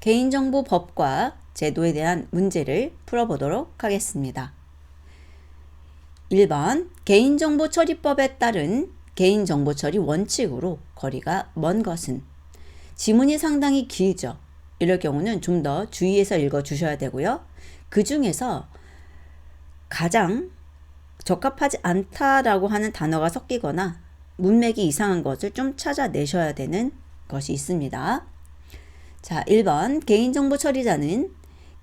개인정보법과 제도에 대한 문제를 풀어보도록 하겠습니다. 1번 개인정보처리법에 따른 개인정보처리 원칙으로 거리가 먼 것은, 지문이 상당히 길죠. 이럴 경우는 좀 더 주의해서 읽어주셔야 되고요. 그 중에서 가장 적합하지 않다라고 하는 단어가 섞이거나 문맥이 이상한 것을 좀 찾아내셔야 되는 것이 있습니다. 자, 1번 개인정보 처리자는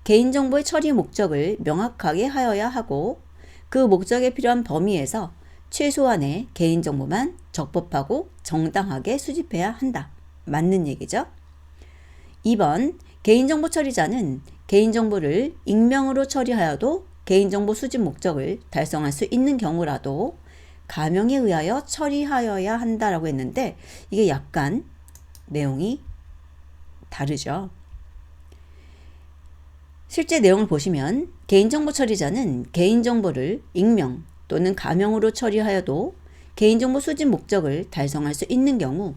개인정보의 처리 목적을 명확하게 하여야 하고 그 목적에 필요한 범위에서 최소한의 개인정보만 적법하고 정당하게 수집해야 한다. 맞는 얘기죠. 2번 개인정보 처리자는 개인정보를 익명으로 처리하여도 개인정보 수집 목적을 달성할 수 있는 경우라도 가명에 의하여 처리하여야 한다라고 했는데 이게 약간 내용이 다르죠. 실제 내용을 보시면 개인정보 처리자는 개인정보를 익명 또는 가명으로 처리하여도 개인정보 수집 목적을 달성할 수 있는 경우,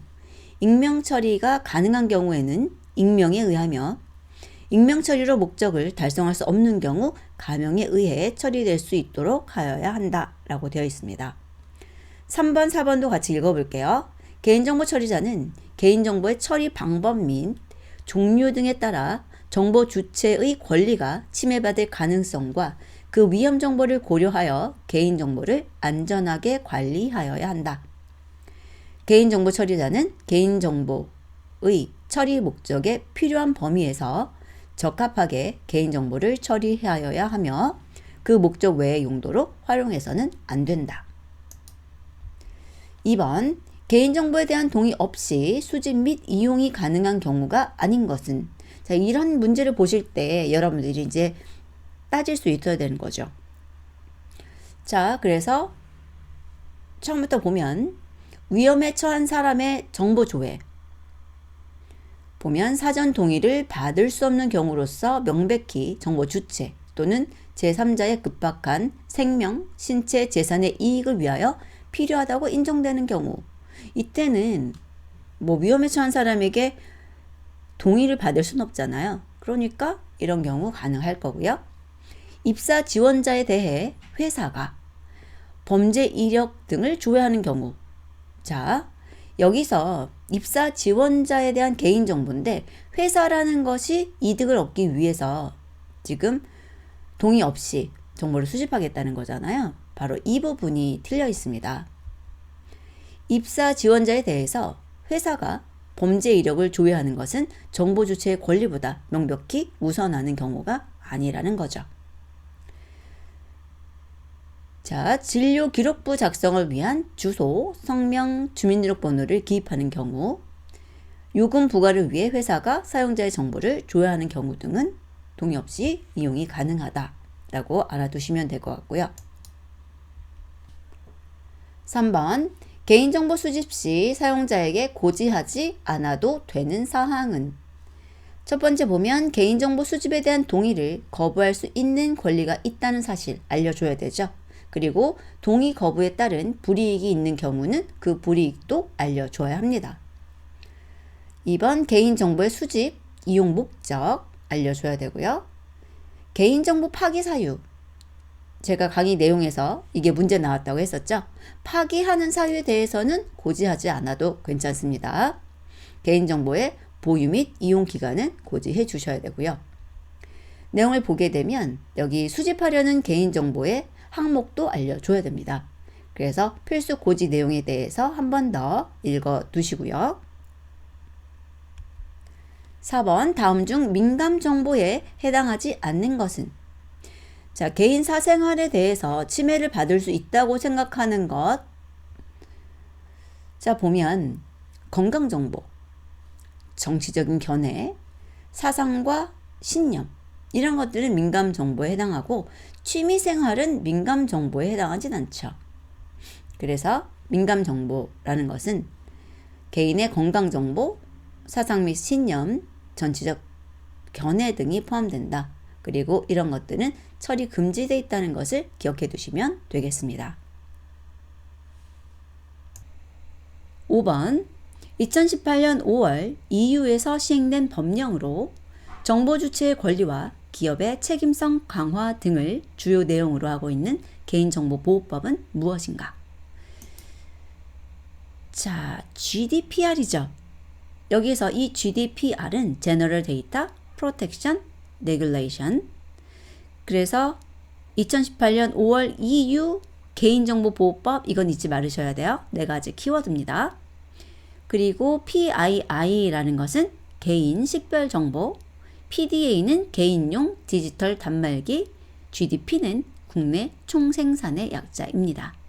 익명 처리가 가능한 경우에는 익명에 의하며 익명 처리로 목적을 달성할 수 없는 경우 가명에 의해 처리될 수 있도록 하여야 한다라고 되어 있습니다. 3번, 4번도 같이 읽어볼게요. 개인정보 처리자는 개인정보의 처리 방법 및 종류 등에 따라 정보 주체의 권리가 침해받을 가능성과 그 위험 정보를 고려하여 개인정보를 안전하게 관리하여야 한다. 개인정보 처리자는 개인정보의 처리 목적에 필요한 범위에서 적합하게 개인정보를 처리하여야 하며 그 목적 외의 용도로 활용해서는 안 된다. 2번 개인정보에 대한 동의 없이 수집 및 이용이 가능한 경우가 아닌 것은, 자, 이런 문제를 보실 때 여러분들이 이제 따질 수 있어야 되는 거죠. 자, 그래서 처음부터 보면 위험에 처한 사람의 정보 조회, 보면 사전 동의를 받을 수 없는 경우로서 명백히 정보 주체 또는 제3자의 급박한 생명, 신체, 재산의 이익을 위하여 필요하다고 인정되는 경우, 이때는 뭐 위험에 처한 사람에게 동의를 받을 수는 없잖아요. 그러니까 이런 경우 가능할 거고요. 입사 지원자에 대해 회사가 범죄 이력 등을 조회하는 경우, 자, 여기서 입사 지원자에 대한 개인정보인데 회사라는 것이 이득을 얻기 위해서 지금 동의 없이 정보를 수집하겠다는 거잖아요. 바로 이 부분이 틀려 있습니다. 입사 지원자에 대해서 회사가 범죄 이력을 조회하는 것은 정보 주체의 권리보다 명백히 우선하는 경우가 아니라는 거죠. 자, 진료 기록부 작성을 위한 주소, 성명, 주민등록번호를 기입하는 경우, 요금 부과를 위해 회사가 사용자의 정보를 조회하는 경우 등은 동의 없이 이용이 가능하다라고 알아두시면 될 것 같고요. 3번 개인정보 수집 시 사용자에게 고지하지 않아도 되는 사항은, 첫 번째 보면 개인정보 수집에 대한 동의를 거부할 수 있는 권리가 있다는 사실 알려줘야 되죠. 그리고 동의 거부에 따른 불이익이 있는 경우는 그 불이익도 알려줘야 합니다. 2번 개인정보의 수집, 이용 목적 알려줘야 되고요. 개인정보 파기 사유, 제가 강의 내용에서 이게 문제 나왔다고 했었죠. 파기하는 사유에 대해서는 고지하지 않아도 괜찮습니다. 개인정보의 보유 및 이용 기간은 고지해 주셔야 되고요. 내용을 보게 되면 여기 수집하려는 개인정보의 항목도 알려줘야 됩니다. 그래서 필수 고지 내용에 대해서 한 번 더 읽어 두시고요. 4번 다음 중 민감 정보에 해당하지 않는 것은, 자, 개인 사생활에 대해서 침해를 받을 수 있다고 생각하는 것, 자, 보면 건강정보, 정치적인 견해, 사상과 신념, 이런 것들은 민감정보에 해당하고 취미생활은 민감정보에 해당하진 않죠. 그래서 민감정보라는 것은 개인의 건강정보, 사상 및 신념, 정치적 견해 등이 포함된다. 그리고 이런 것들은 처리 금지되어 있다는 것을 기억해 두시면 되겠습니다. 5번 2018년 5월 EU에서 시행된 법령으로 정보 주체의 권리와 기업의 책임성 강화 등을 주요 내용으로 하고 있는 개인정보보호법은 무엇인가? 자, GDPR이죠. 여기서 이 GDPR은 General Data Protection Regulation. 그래서 2018년 5월 EU 개인정보보호법, 이건 잊지 말으셔야 돼요. 네 가지 키워드입니다. 그리고 PII라는 것은 개인 식별정보, PDA는 개인용 디지털 단말기, GDP는 국내 총생산의 약자입니다.